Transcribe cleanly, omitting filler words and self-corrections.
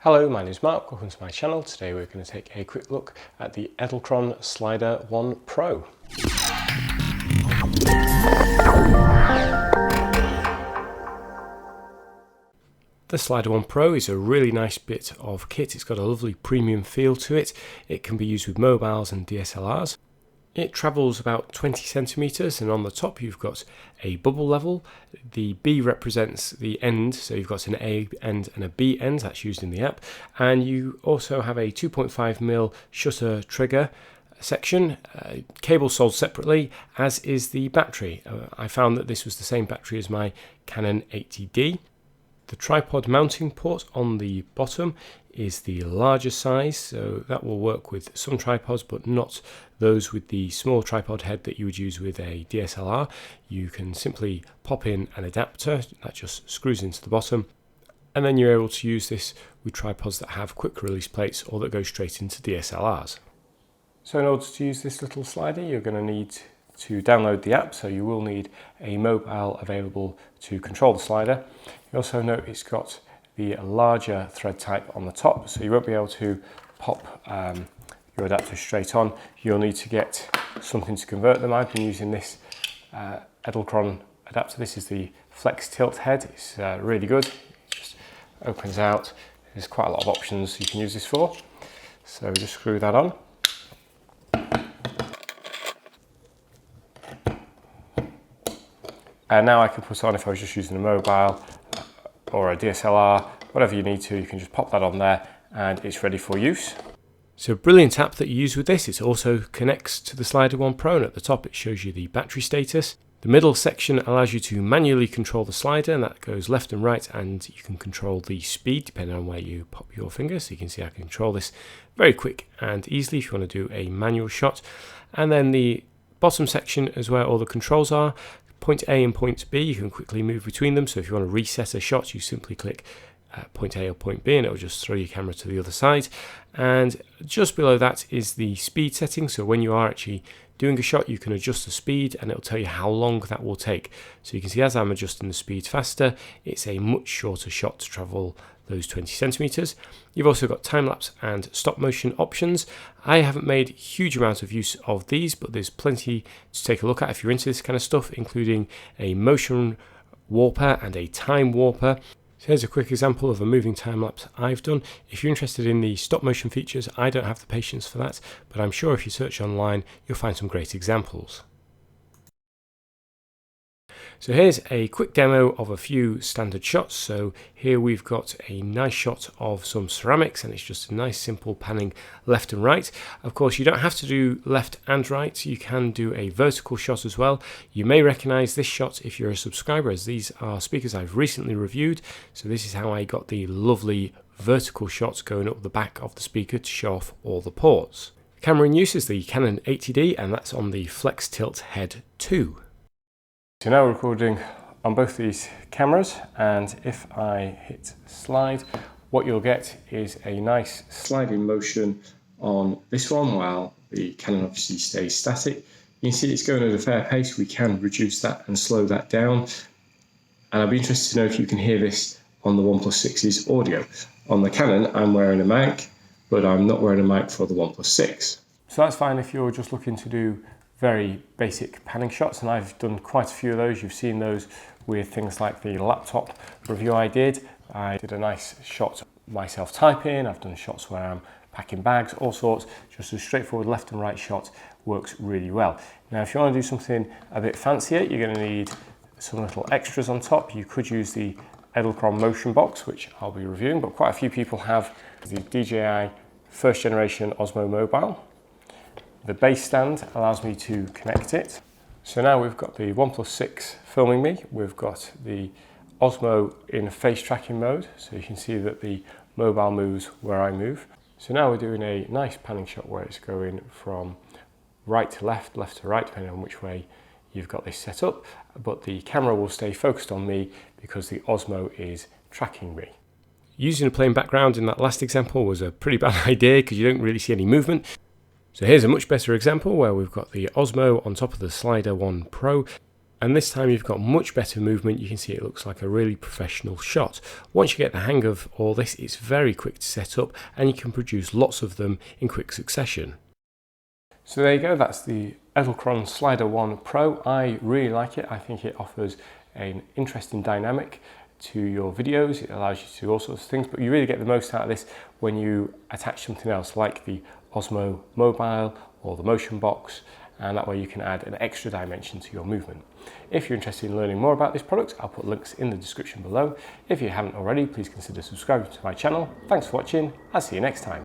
Hello, my name is Mark, welcome to my channel. Today we're going to take a quick look at the Edelkrone SliderOne Pro. The SliderOne Pro is a really nice bit of kit. It's got a lovely premium feel to it. It can be used with mobiles and DSLRs. It travels about 20 centimeters, and on the top you've got a bubble level. The B represents the end, so you've got an A end and a B end, that's used in the app. And you also have a 2.5mm shutter trigger section, cable sold separately, as is the battery. I found that this was the same battery as my Canon 80D. The tripod mounting port on the bottom is the larger size, so that will work with some tripods but not those with the small tripod head that you would use with a DSLR. You can simply pop in an adapter that just screws into the bottom, and then you're able to use this with tripods that have quick release plates or that go straight into DSLRs. So in order to use this little slider, you're going to need to download the app, so you will need a mobile available to control the slider. You also note it's got the larger thread type on the top, so you won't be able to pop your adapter straight on. You'll need to get something to convert them. I've been using this Edelkrone adapter. This is the flex tilt head. It's really good. It just opens out. There's quite a lot of options you can use this for. So just screw that on. And now I can put on, if I was just using a mobile or a DSLR, whatever you need to, you can just pop that on there and it's ready for use. So a brilliant app that you use with this. It also connects to the SliderOne Pro, and at the top it shows you the battery status. The middle section allows you to manually control the slider, and that goes left and right, and you can control the speed depending on where you pop your finger. So you can see I can control this very quick and easily if you want to do a manual shot. And then the bottom section is where all the controls are. Point A and point B, you can quickly move between them. So if you want to reset a shot, you simply click point A or point B and it will just throw your camera to the other side. And just below that is the speed setting. So when you are actually doing a shot, you can adjust the speed and it will tell you how long that will take. So you can see as I'm adjusting the speed faster, it's a much shorter shot to travel those 20 centimeters. You've also got time-lapse and stop motion options. I haven't made a huge amount of use of these, but there's plenty to take a look at if you're into this kind of stuff, including a motion warper and a time warper. So here's a quick example of a moving time-lapse I've done. If you're interested in the stop motion features, I don't have the patience for that, but I'm sure if you search online, you'll find some great examples. So here's a quick demo of a few standard shots. So here we've got a nice shot of some ceramics, and it's just a nice simple panning left and right. Of course, you don't have to do left and right. You can do a vertical shot as well. You may recognize this shot if you're a subscriber, as these are speakers I've recently reviewed. So this is how I got the lovely vertical shots going up the back of the speaker to show off all the ports. The camera in use is the Canon 80D, and that's on the Flex Tilt Head 2. So now we're recording on both these cameras, and if I hit slide, what you'll get is a nice sliding motion on this one while the Canon obviously stays static. You can see it's going at a fair pace. We can reduce that and slow that down. And I'd be interested to know if you can hear this on the OnePlus 6's audio. On the Canon, I'm wearing a mic, but I'm not wearing a mic for the OnePlus 6. So that's fine if you're just looking to do very basic panning shots, and I've done quite a few of those. You've seen those with things like the laptop review I did. I did a nice shot myself typing. I've done shots where I'm packing bags, all sorts. Just a straightforward left and right shot works really well. Now, if you want to do something a bit fancier, you're going to need some little extras on top. You could use the Edelkrone Motion Box, which I'll be reviewing, but quite a few people have the DJI first generation Osmo Mobile. The base stand allows me to connect it. So now we've got the OnePlus 6 filming me. We've got the Osmo in face tracking mode, so you can see that the mobile moves where I move. So now we're doing a nice panning shot where it's going from right to left, left to right, depending on which way you've got this set up. But the camera will stay focused on me because the Osmo is tracking me. Using a plain background in that last example was a pretty bad idea because you don't really see any movement. So here's a much better example where we've got the Osmo on top of the SliderOne Pro. And this time you've got much better movement. You can see it looks like a really professional shot. Once you get the hang of all this, it's very quick to set up and you can produce lots of them in quick succession. So there you go, that's the Edelkrone SliderOne Pro. I really like it. I think it offers an interesting dynamic to your videos. It allows you to do all sorts of things, but you really get the most out of this when you attach something else like the Osmo Mobile or the Motion Box, and that way you can add an extra dimension to your movement. If you're interested in learning more about this product, I'll put links in the description below. If you haven't already, please consider subscribing to my channel. Thanks for watching. I'll see you next time.